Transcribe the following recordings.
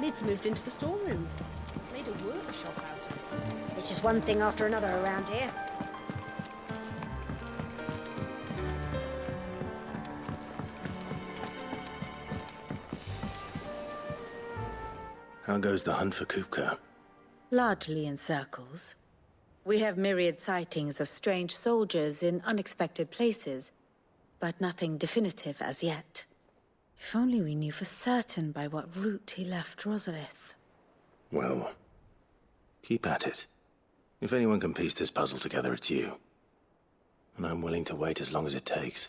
Lid's moved into the storeroom. Made a workshop out of it. It's just one thing after another around here. How goes the hunt for Kupka? Largely in circles. We have myriad sightings of strange soldiers in unexpected places, but nothing definitive as yet. If only we knew for certain by what route he left Rosalith. Well, keep at it. If anyone can piece this puzzle together, it's you. And I'm willing to wait as long as it takes.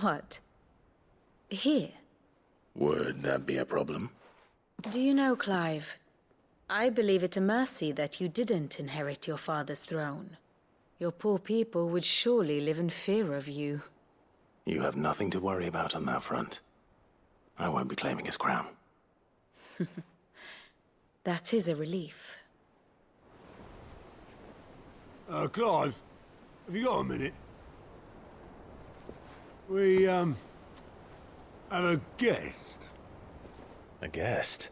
What? Here? Would that be a problem? Do you know, Clive, I believe it a mercy that you didn't inherit your father's throne. Your poor people would surely live in fear of you. You have nothing to worry about on that front. I won't be claiming his crown. That is a relief. Clive, have you got a minute? We, have a guest. A guest?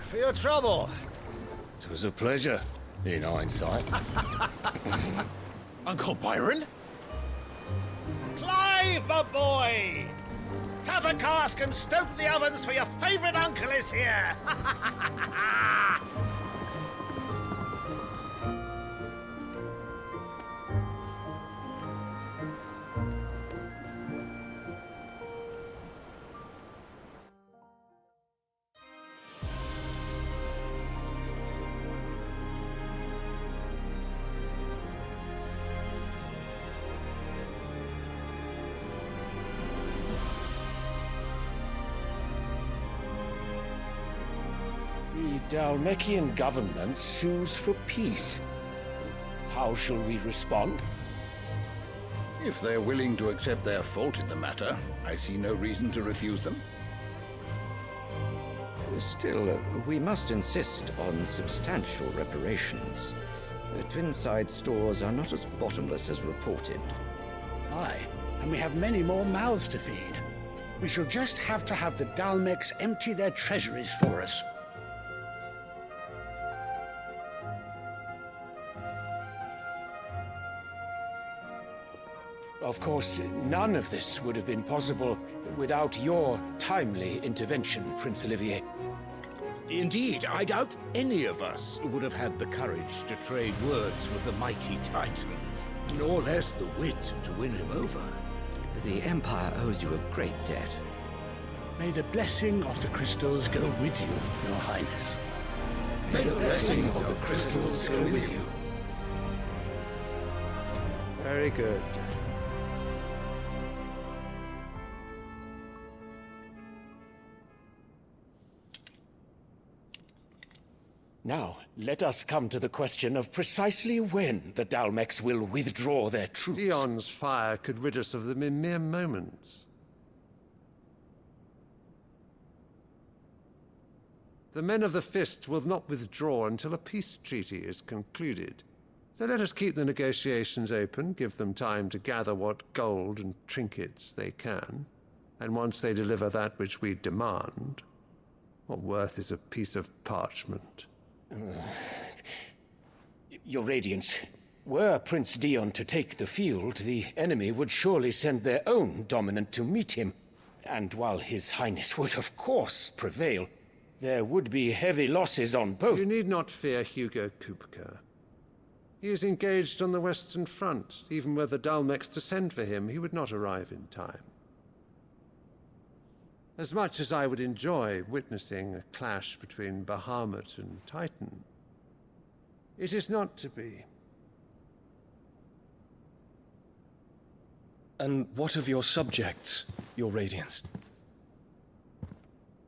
For your trouble. It was a pleasure, in hindsight. Uncle Byron? Clive, my boy! Tap a cask and stoke the ovens for your favourite uncle is here! The Dhalmekian government sues for peace. How shall we respond? If they're willing to accept their fault in the matter, I see no reason to refuse them. Still, we must insist on substantial reparations. The Twinside stores are not as bottomless as reported. Aye, and we have many more mouths to feed. We shall just have to have the Dhalmeks empty their treasuries for us. Of course, none of this would have been possible without your timely intervention, Prince Olivier. Indeed, I doubt any of us would have had the courage to trade words with the mighty Titan, nor less the wit to win him over. The Empire owes you a great debt. May the blessing of the crystals go with you, Your Highness. May the blessing of the crystals go with you. Very good. Now, let us come to the question of precisely when the Dhalmeks will withdraw their troops. Dion's fire could rid us of them in mere moments. The men of the Fist will not withdraw until a peace treaty is concluded. So let us keep the negotiations open, give them time to gather what gold and trinkets they can, and once they deliver that which we demand, what worth is a piece of parchment? Your Radiance, were Prince Dion to take the field, the enemy would surely send their own dominant to meet him. And while His Highness would of course prevail, there would be heavy losses on both. You need not fear Hugo Kupka. He is engaged on the Western Front. Even were the Dhalmeks to send for him, he would not arrive in time. As much as I would enjoy witnessing a clash between Bahamut and Titan, it is not to be. And what of your subjects, your Radiance?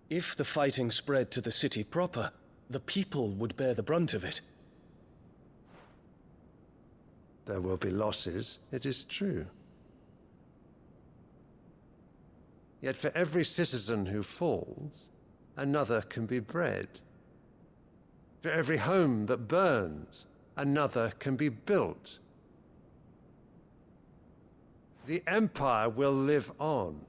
If the fighting spread to the city proper, the people would bear the brunt of it. There will be losses, it is true. Yet for every citizen who falls, another can be bred. For every home that burns, another can be built. The Empire will live on.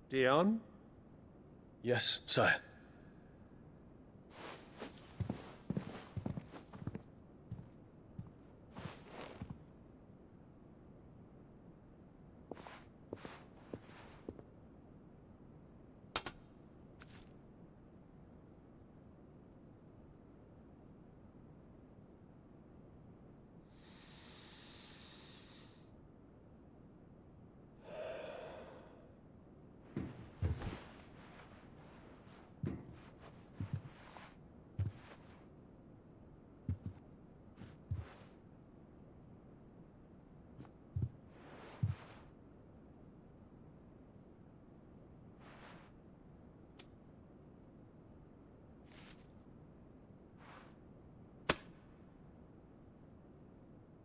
Dion? Yes, sire.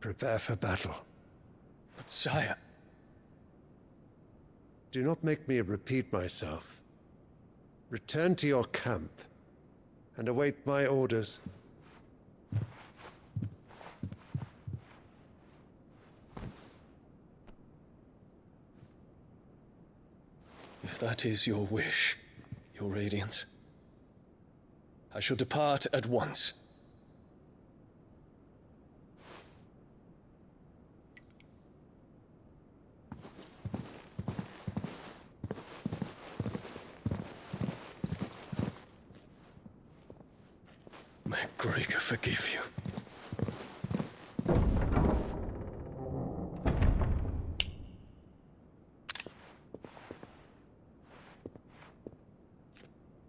Prepare for battle. But sire... Do not make me repeat myself. Return to your camp and await my orders. If that is your wish, your Radiance, I shall depart at once. May Gregor forgive you.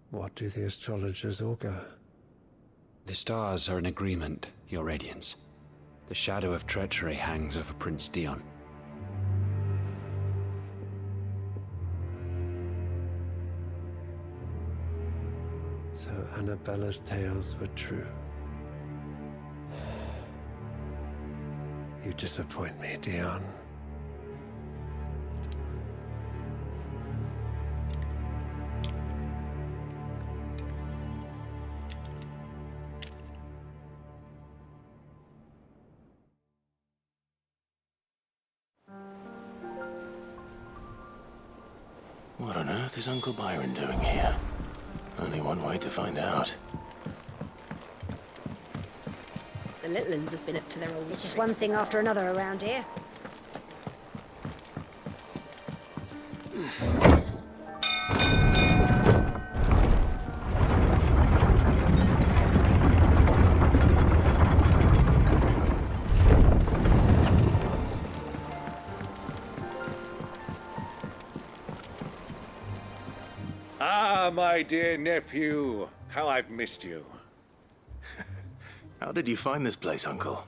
What do the astrologers augur? The stars are in agreement, your Radiance. The shadow of treachery hangs over Prince Dion. So Annabella's tales were true. You disappoint me, Dion. What on earth is Uncle Byron doing here? Only one way to find out. The little uns have been up to their old It's just one thing after another around here. Ah, my dear nephew, how I've missed you. How did you find this place, Uncle?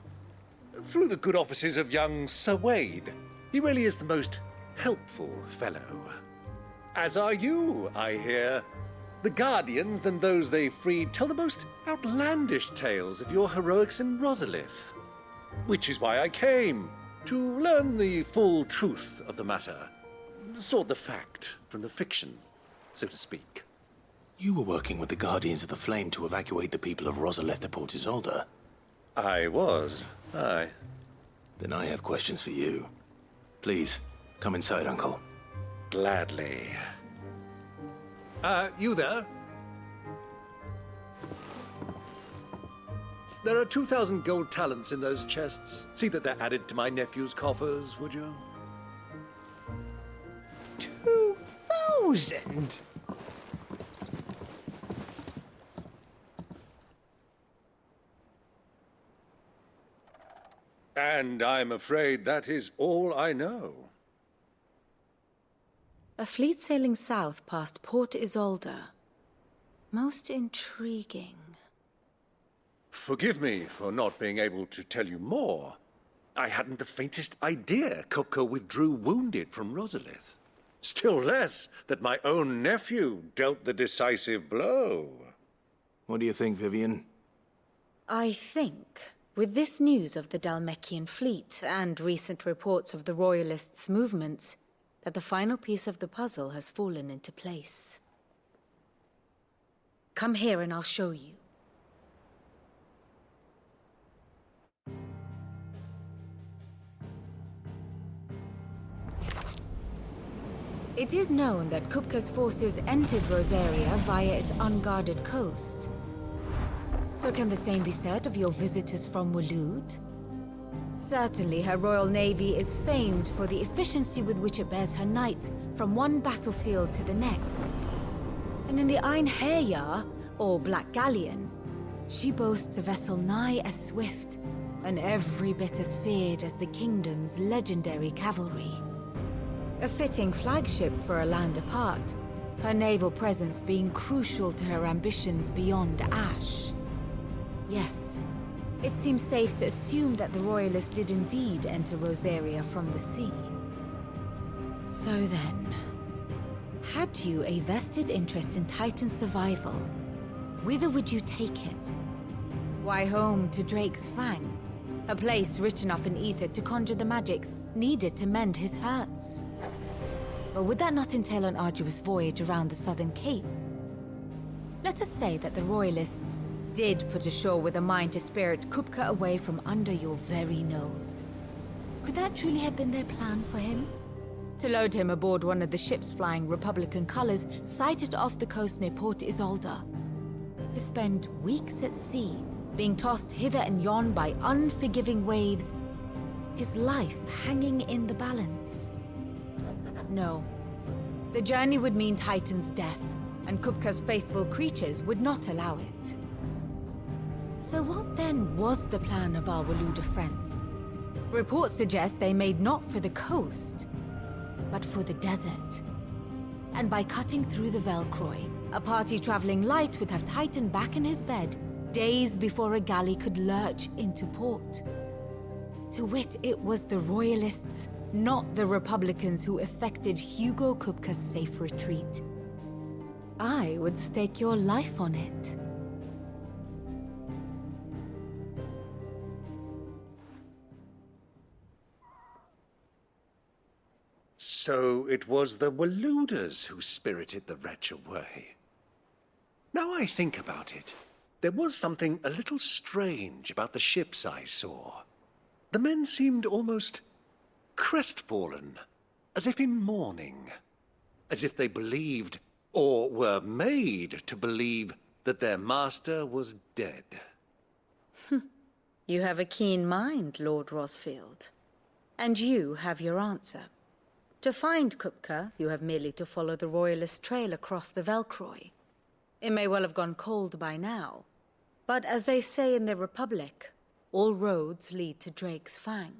Through the good offices of young Sir Wade. He really is the most helpful fellow. As are you, I hear. The Guardians and those they freed tell the most outlandish tales of your heroics in Rosalith. Which is why I came, to learn the full truth of the matter. Sort the fact from the fiction, so to speak. You were working with the Guardians of the Flame to evacuate the people of Rosalith to Port Isolde. I was, aye. Then I have questions for you. Please, come inside, Uncle. Gladly. You there? There are 2,000 gold talents in those chests. See that they're added to my nephew's coffers, would you? 2,000? And I'm afraid that is all I know. A fleet sailing south past Port Isolde. Most intriguing. Forgive me for not being able to tell you more. I hadn't the faintest idea Kupka withdrew wounded from Rosalith. Still less that my own nephew dealt the decisive blow. What do you think, Vivian? I think, with this news of the Dhalmekian fleet and recent reports of the Royalists' movements, that the final piece of the puzzle has fallen into place. Come here and I'll show you. It is known that Kupka's forces entered Rosaria via its unguarded coast. So can the same be said of your visitors from Waloed? Certainly her royal navy is famed for the efficiency with which it bears her knights from one battlefield to the next. And in the Einherjar, or Black Galleon, she boasts a vessel nigh as swift and every bit as feared as the kingdom's legendary cavalry. A fitting flagship for a land apart, her naval presence being crucial to her ambitions beyond Ash. Yes, it seems safe to assume that the Royalists did indeed enter Rosaria from the sea. So then, had you a vested interest in Titan's survival, whither would you take him? Why, home to Drake's Fang, a place rich enough in ether to conjure the magics needed to mend his hurts. Or would that not entail an arduous voyage around the southern cape? Let us say that the Royalists did put ashore with a mind to spirit Kupka away from under your very nose. Could that truly have been their plan for him? To load him aboard one of the ships flying Republican colors sighted off the coast near Port Isolde. To spend weeks at sea, being tossed hither and yon by unforgiving waves, his life hanging in the balance. No. The journey would mean Titan's death, and Kupka's faithful creatures would not allow it. So what then was the plan of our Waluda friends? Reports suggest they made not for the coast, but for the desert. And by cutting through the Velcroy, a party traveling light would have Titan back in his bed days before a galley could lurch into port. To wit, it was the Royalists, not the Republicans, who effected Hugo Kupka's safe retreat. I would stake your life on it. So it was the Waludas who spirited the wretch away. Now I think about it, there was something a little strange about the ships I saw. The men seemed almost crestfallen, as if in mourning, as if they believed, or were made to believe, that their master was dead. You have a keen mind, Lord Rosfield. And you have your answer. To find Kupka, you have merely to follow the Royalist trail across the Velcroy. It may well have gone cold by now, but as they say in the Republic, all roads lead to Drake's Fang.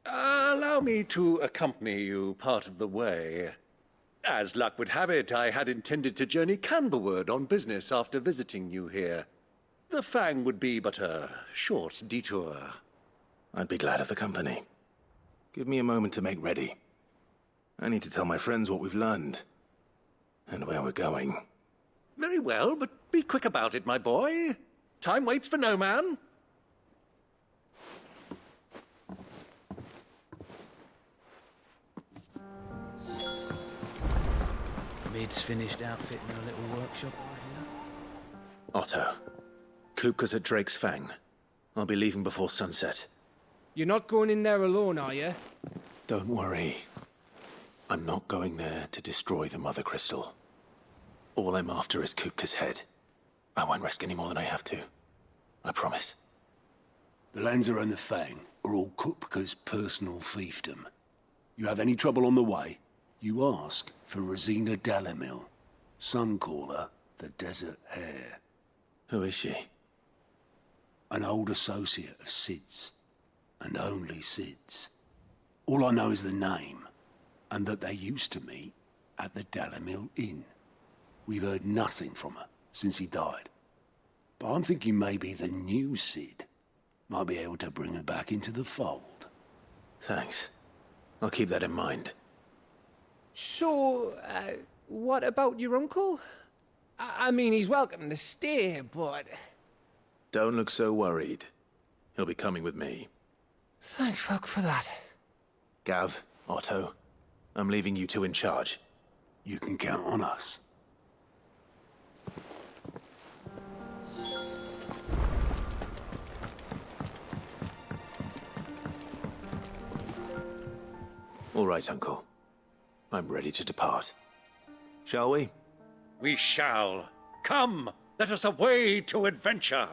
Allow me to accompany you part of the way. As luck would have it, I had intended to journey Canberward on business after visiting you here. The Fang would be but a short detour. I'd be glad of the company. Give me a moment to make ready. I need to tell my friends what we've learned, and where we're going. Very well, but be quick about it, my boy. Time waits for no man. Mid's finished outfitting her little workshop, I hear. Otto, Kupka's at Drake's Fang. I'll be leaving before sunset. You're not going in there alone, are you? Don't worry. I'm not going there to destroy the Mother Crystal. All I'm after is Kupka's head. I won't risk any more than I have to. I promise. The lands around the Fang are all Kupka's personal fiefdom. You have any trouble on the way, you ask for Rosina Dalamil. Some call her the Desert Hare. Who is she? An old associate of Sid's, and only Sid's. All I know is the name, and that they used to meet at the Dalamil Inn. We've heard nothing from her since he died. But I'm thinking maybe the new Cid might be able to bring her back into the fold. Thanks. I'll keep that in mind. So, what about your uncle? I mean, he's welcome to stay, but... Don't look so worried. He'll be coming with me. Thank fuck for that. Gav, Otto, I'm leaving you two in charge. You can count on us. All right, Uncle. I'm ready to depart. Shall we? We shall. Come, let us away to adventure.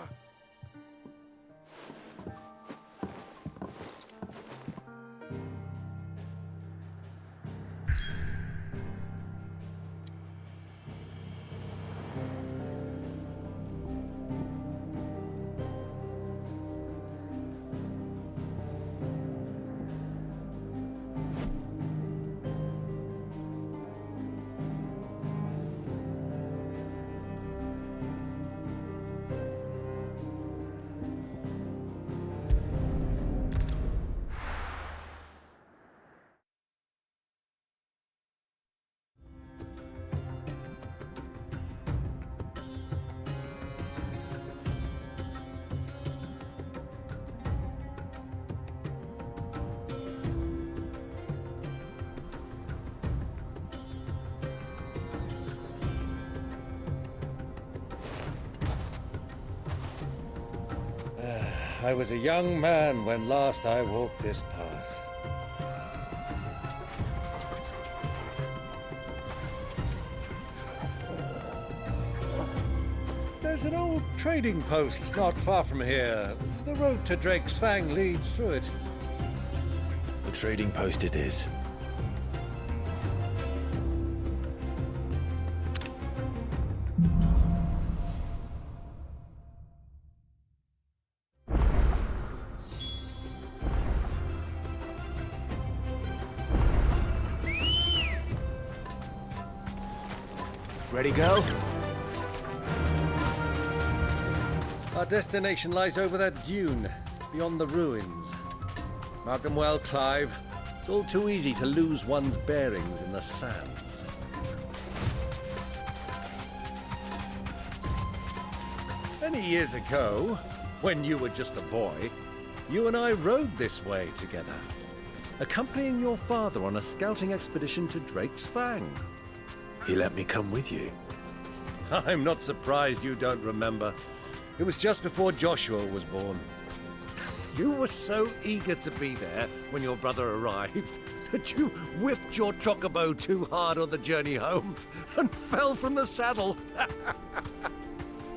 I was a young man when last I walked this path. There's an old trading post not far from here. The road to Drake's Fang leads through it. The trading post it is. Ready, go? Our destination lies over that dune, beyond the ruins. Mark them well, Clive. It's all too easy to lose one's bearings in the sands. Many years ago, when you were just a boy, you and I rode this way together, accompanying your father on a scouting expedition to Drake's Fang. He let me come with you. I'm not surprised you don't remember. It was just before Joshua was born. You were so eager to be there when your brother arrived that you whipped your chocobo too hard on the journey home and fell from the saddle.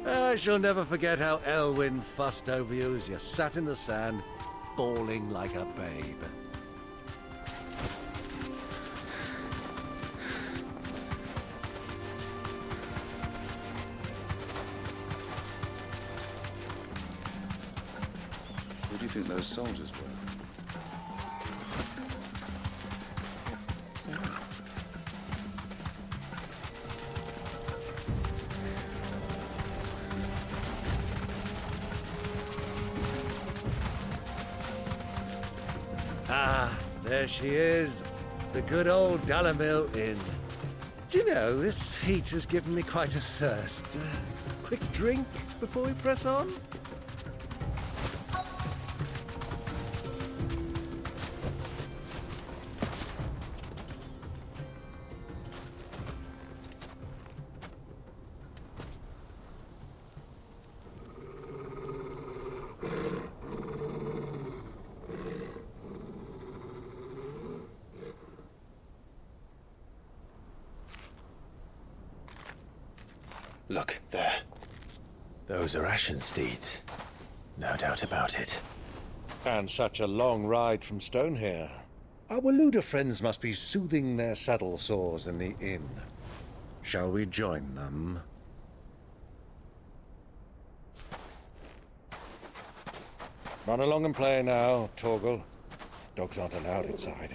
I shall never forget how Elwyn fussed over you as you sat in the sand, bawling like a babe. Who do you think those soldiers were? Ah, there she is. The good old Dhalmekia Inn. Do you know, this heat has given me quite a thirst. Quick drink before we press on? Look, there. Those are ashen steeds. No doubt about it. And such a long ride from Stonehere. Our Waluda friends must be soothing their saddle sores in the inn. Shall we join them? Run along and play now, Torgal. Dogs aren't allowed inside.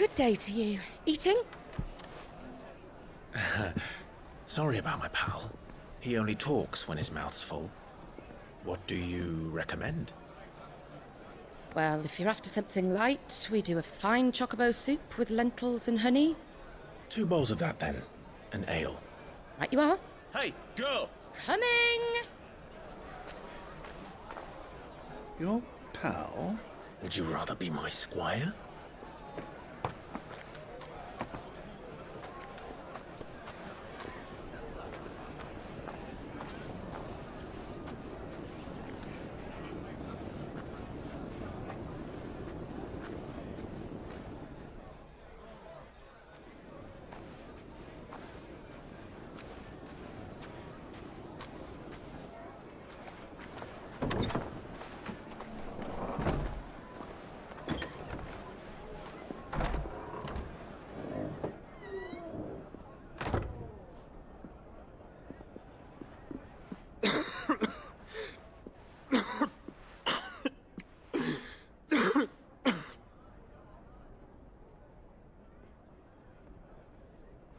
Good day to you. Eating? Sorry about my pal. He only talks when his mouth's full. What do you recommend? Well, if you're after something light, we do a fine chocobo soup with lentils and honey. 2 bowls of that, then. An ale. Right you are. Hey, girl! Coming! Your pal? Would you rather be my squire?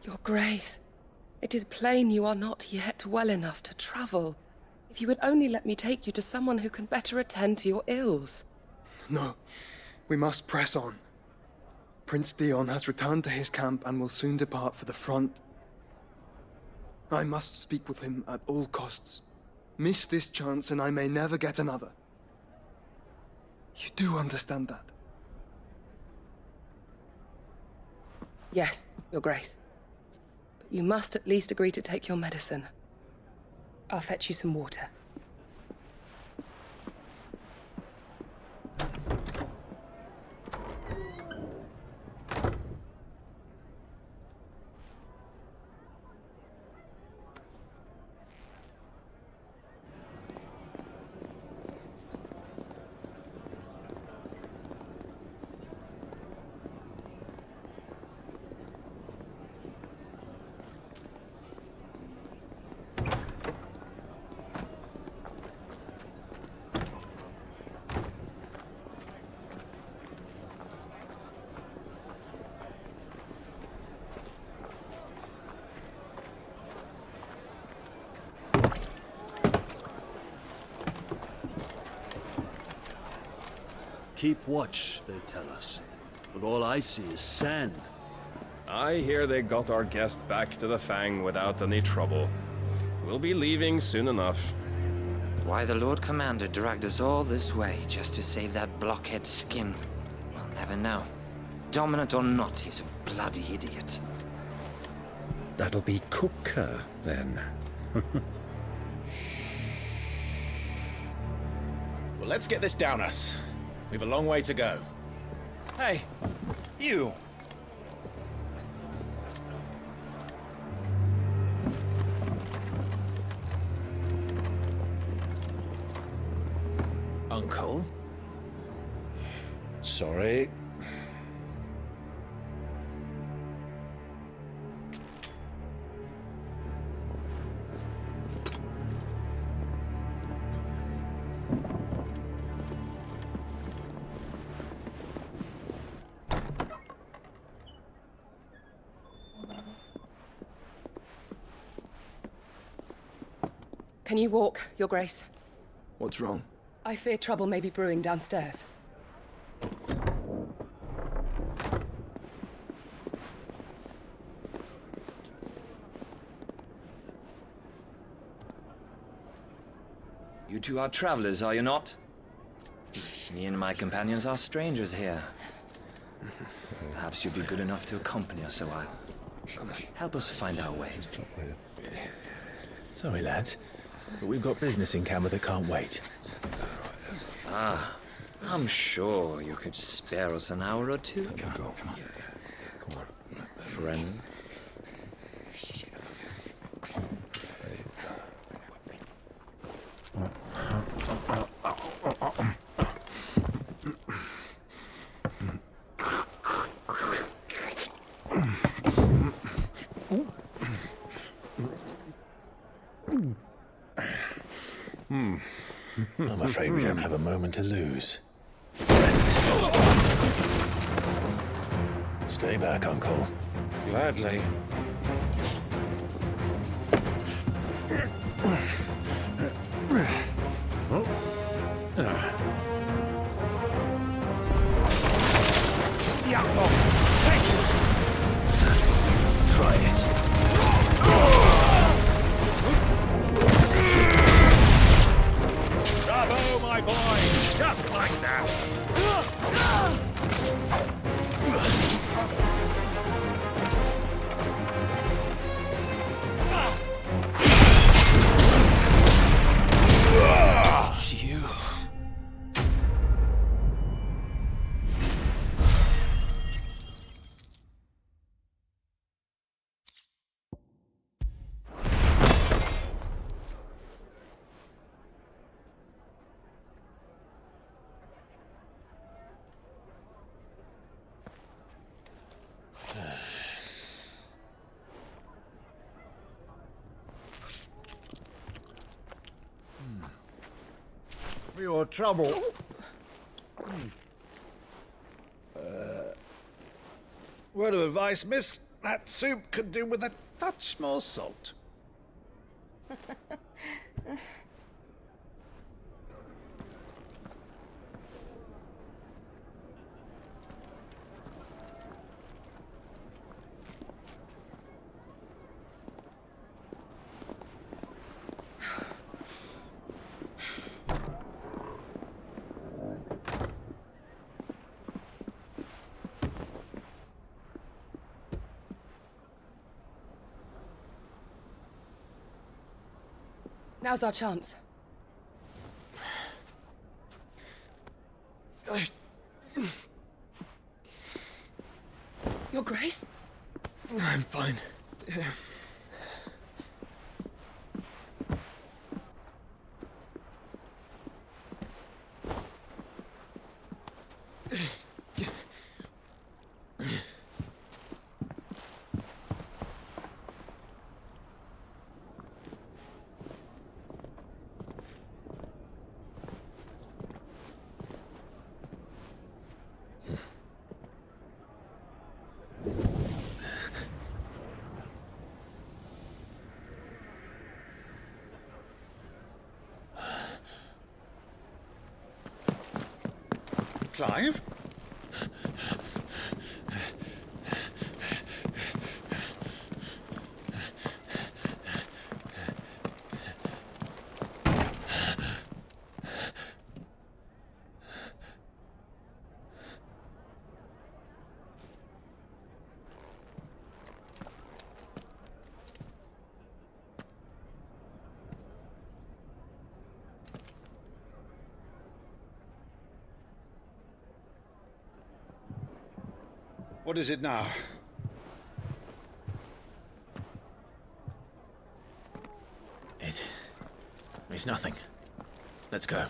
Your Grace, it is plain you are not yet well enough to travel. If you would only let me take you to someone who can better attend to your ills. No, we must press on. Prince Dion has returned to his camp and will soon depart for the front. I must speak with him at all costs. Miss this chance and I may never get another. You do understand that? Yes, Your Grace. But you must at least agree to take your medicine. I'll fetch you some water. Keep watch, they tell us. But all I see is sand. I hear they got our guest back to the Fang without any trouble. We'll be leaving soon enough. Why the Lord Commander dragged us all this way just to save that blockhead skin, we'll never know. Dominant or not, he's a bloody idiot. That'll be Cooker, then. Well, let's get this down us. We've a long way to go. Hey, you! Uncle? Sorry. Can you walk, Your Grace? What's wrong? I fear trouble may be brewing downstairs. You two are travelers, are you not? Me and my companions are strangers here. Perhaps you'd be good enough to accompany us a while. Help us find our way. Sorry, lads, but we've got business in camera that can't wait. Ah, I'm sure you could spare us an hour or two. Come on. Friend. I'm afraid we don't have a moment to lose. Stay back, Uncle. Gladly. Try it. Bravo, my boy! Just like that! It's you. For your trouble. Word of advice, miss. That soup could do with a touch more salt. Now's our chance. Your Grace? I'm fine. Clive? What is it now? It's nothing. Let's go.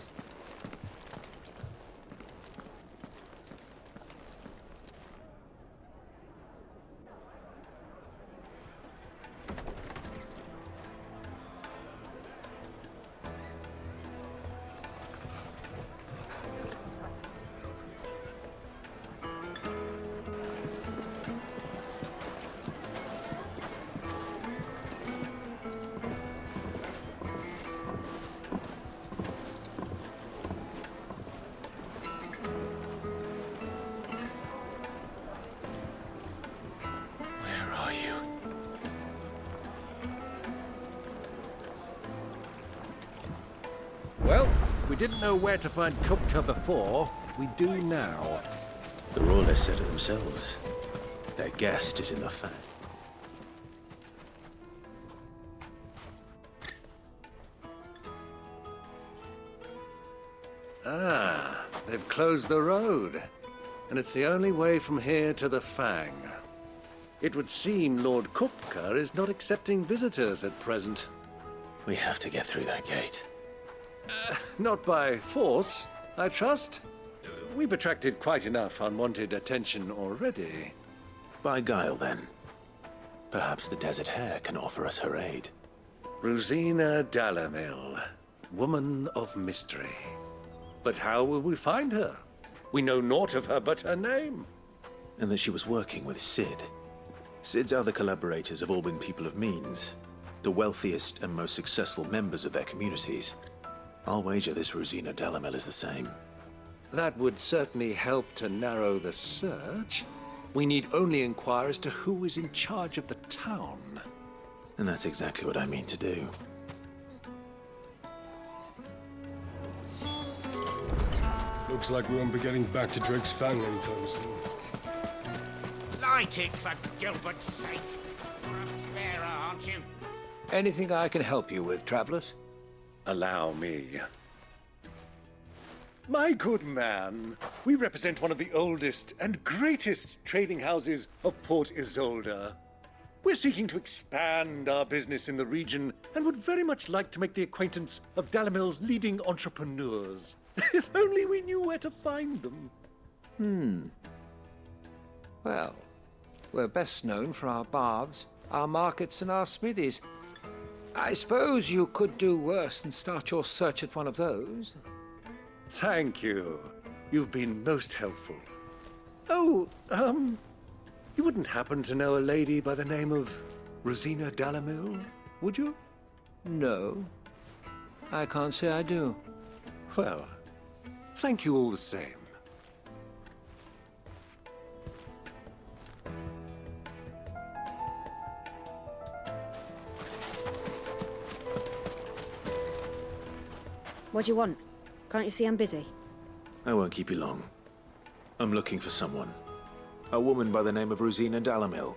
Well, we didn't know where to find Kupka before. We do now. The Rawlers said it themselves. Their guest is in the fang. Ah, they've closed the road. And it's the only way from here to the Fang. It would seem Lord Kupka is not accepting visitors at present. We have to get through that gate. Not by force, I trust. We've attracted quite enough unwanted attention already. By guile, then. Perhaps the Desert Hare can offer us her aid. Rosina Dhalmekia, woman of mystery. But how will we find her? We know naught of her but her name. and that she was working with Sid. Sid's other collaborators have all been people of means, the wealthiest and most successful members of their communities. I'll wager this Rosina Dhalmekia is the same. That would certainly help to narrow the search. We need only inquire as to who is in charge of the town. And that's exactly what I mean to do. Looks like we won't be getting back to Drake's Fang anytime soon. Light it, for Gilbert's sake. You're a bearer, aren't you? Anything I can help you with, travelers? Allow me. My good man, we represent one of the oldest and greatest trading houses of Port Isolde. We're seeking to expand our business in the region and would very much like to make the acquaintance of Dhalmekia's leading entrepreneurs. If only we knew where to find them. Well, we're best known for our baths, our markets, and our smithies. I suppose you could do worse than start your search at one of those. Thank you. You've been most helpful. Oh, you wouldn't happen to know a lady by the name of Rosina Dhalmekia, would you? No, I can't say I do. Well, thank you all the same. What do you want? Can't you see I'm busy? I won't keep you long. I'm looking for someone. A woman by the name of Rosina Dhalmekia.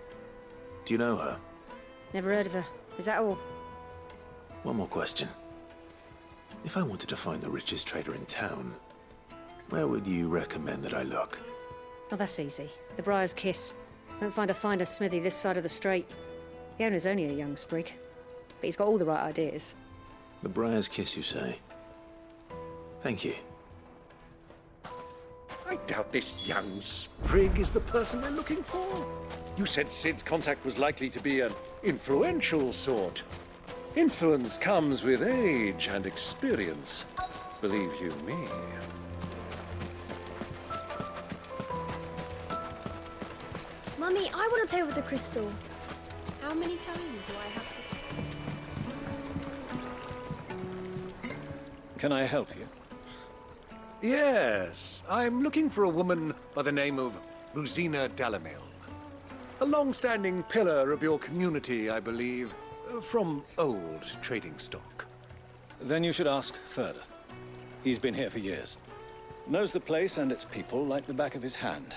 Do you know her? Never heard of her. Is that all? One more question. If I wanted to find the richest trader in town, where would you recommend that I look? Oh, that's easy. The Briar's Kiss. Won't find a finer smithy this side of the strait. The owner's only a young sprig, but he's got all the right ideas. The Briar's Kiss, you say? Thank you. I doubt this young sprig is the person we're looking for. You said Sid's contact was likely to be an influential sort. Influence comes with age and experience, believe you me. Mummy, I want to play with the crystal. How many times do I have to... Can I help you? Yes, I'm looking for a woman by the name of Rosina Dhalmekia. A long-standing pillar of your community, I believe, from old trading stock. Then you should ask Further. He's been here for years. Knows the place and its people like the back of his hand.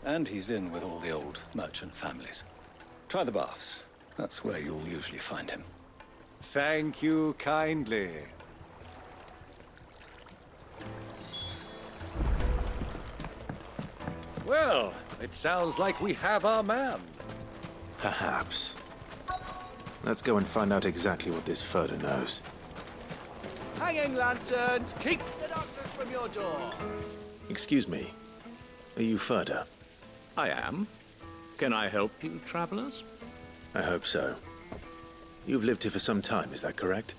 And he's in with all the old merchant families. Try the baths. That's where you'll usually find him. Thank you kindly. Well, it sounds like we have our man. Perhaps. Let's go and find out exactly what this Further knows. Hanging lanterns, keep the darkness from your door. Excuse me. Are you Further? I am. Can I help you, travelers? I hope so. You've lived here for some time, is that correct?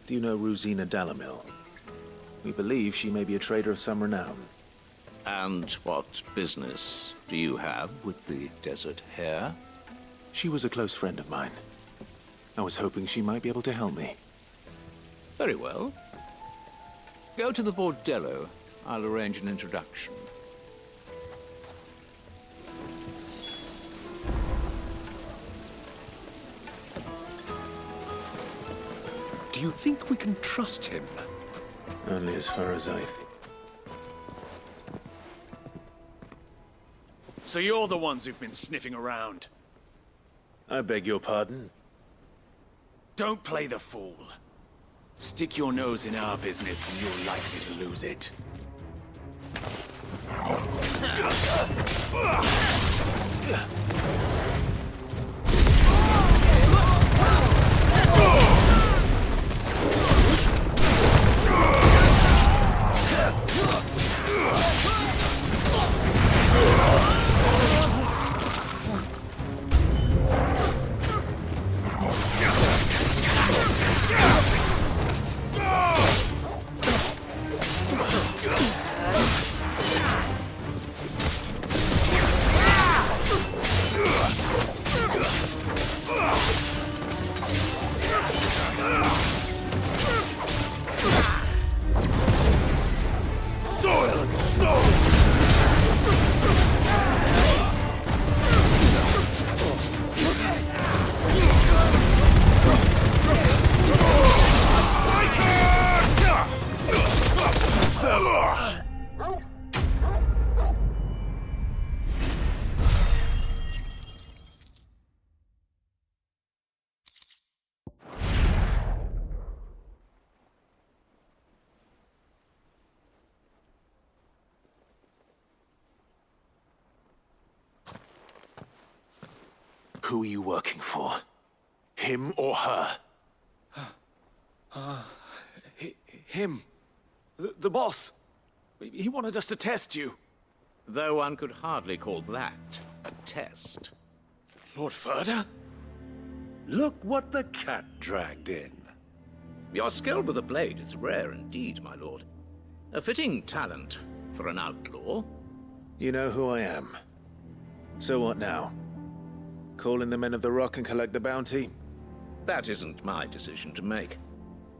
Do you know Rosina Dhalmekia? We believe she may be a trader of some renown. And what business do you have with the desert hare? She was a close friend of mine. I was hoping she might be able to help me. Very well. Go to the bordello. I'll arrange an introduction. Do you think we can trust him? Only as far as I think. So you're the ones who've been sniffing around? I beg your pardon? Don't play the fool. Stick your nose in our business and you're likely to lose it. Who are you working for? Him or her? Him. The boss. He wanted us to test you. Though one could hardly call that a test. Lord Ferda? Look what the cat dragged in. Your skill with the blade is rare indeed, my lord. A fitting talent for an outlaw. You know who I am. So what now? Call in the Men of the Rock and collect the bounty? That isn't my decision to make.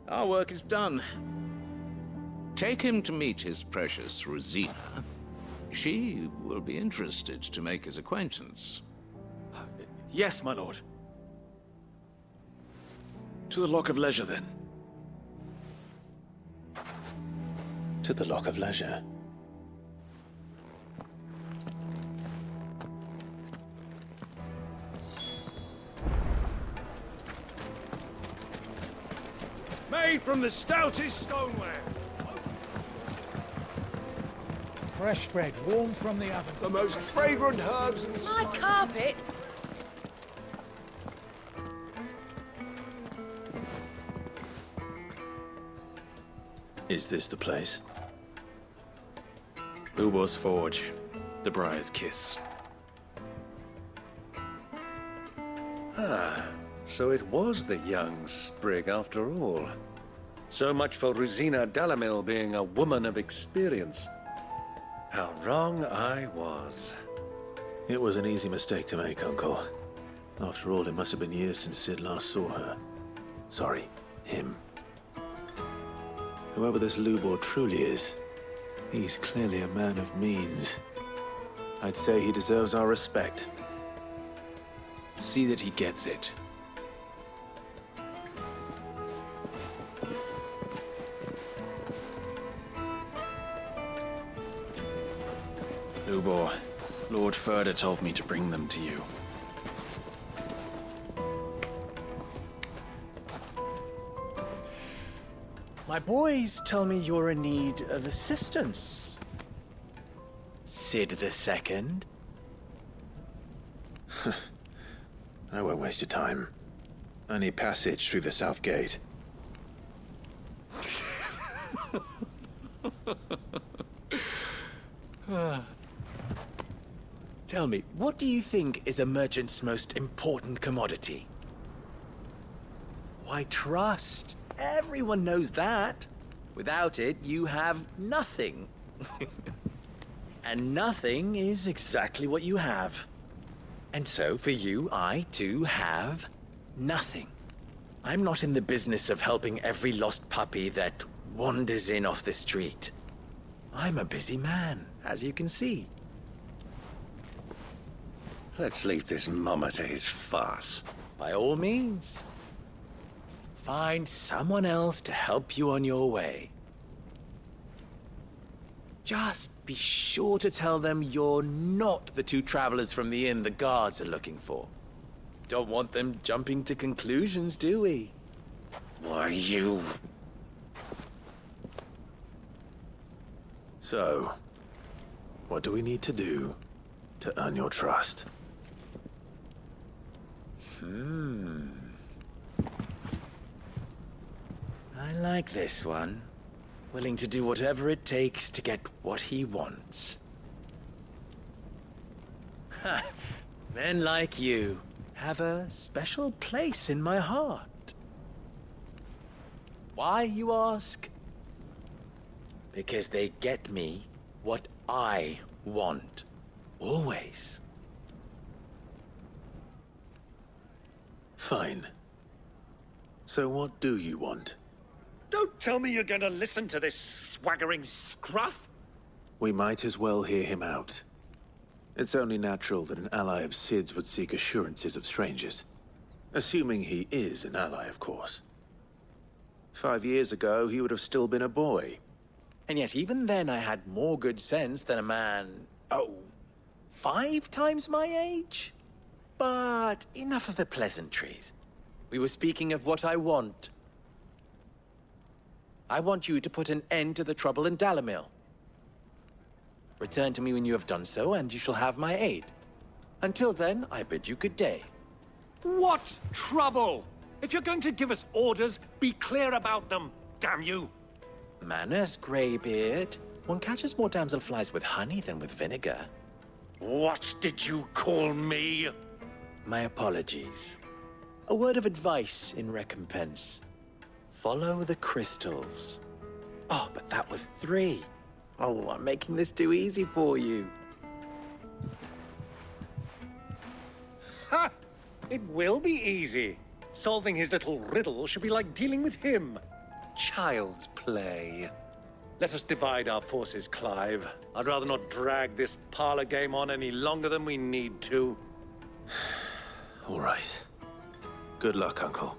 Our work is done. Take him to meet his precious Rosina. She will be interested to make his acquaintance. Yes, my lord. To the Lock of Leisure, then. To the Lock of Leisure. Made from the stoutest stoneware. Fresh bread, warm from the oven. The most fragrant herbs and My carpet! Is this the place? Lubo's Forge. The Briar's Kiss. So it was the young sprig after all. So much for Rosina Dhalmekia being a woman of experience. How wrong I was. It was an easy mistake to make, Uncle. After all, it must have been years since Sid last saw her. Sorry, him. Whoever this Lubor truly is, he's clearly a man of means. I'd say he deserves our respect. See that he gets it. Lubor, Lord Ferda told me to bring them to you. My boys tell me you're in need of assistance. Sid the Second. I won't waste your time. I need passage through the south gate. Tell me, what do you think is a merchant's most important commodity? Why, trust. Everyone knows that. Without it, you have nothing. And nothing is exactly what you have. And so, for you, I, too, have nothing. I'm not in the business of helping every lost puppy that wanders in off the street. I'm a busy man, as you can see. Let's leave this mummer to his farce. By all means. Find someone else to help you on your way. Just be sure to tell them you're not the two travelers from the inn the guards are looking for. Don't want them jumping to conclusions, do we? Why, you... So, what do we need to do to earn your trust? I like this one. Willing to do whatever it takes to get what he wants. Ha! Men like you have a special place in my heart. Why, you ask? Because they get me what I want. Always. Fine. So what do you want? Don't tell me you're going to listen to this swaggering scruff! We might as well hear him out. It's only natural that an ally of Sid's would seek assurances of strangers. Assuming he is an ally, of course. 5 years ago, he would have still been a boy. And yet even then I had more good sense than a man, 5 times my age? But enough of the pleasantries. We were speaking of what I want. I want you to put an end to the trouble in Dhalmekia. Return to me when you have done so, and you shall have my aid. Until then, I bid you good day. What trouble? If you're going to give us orders, be clear about them, damn you! Manners, Greybeard. One catches more damselflies with honey than with vinegar. What did you call me? My apologies. A word of advice in recompense. Follow the crystals. Oh, but that was 3. Oh, I'm making this too easy for you. Ha! It will be easy. Solving his little riddle should be like dealing with him. Child's play. Let us divide our forces, Clive. I'd rather not drag this parlor game on any longer than we need to. All right. Good luck, Uncle.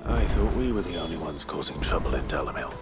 I thought we were the only ones causing trouble in Dhalmekia.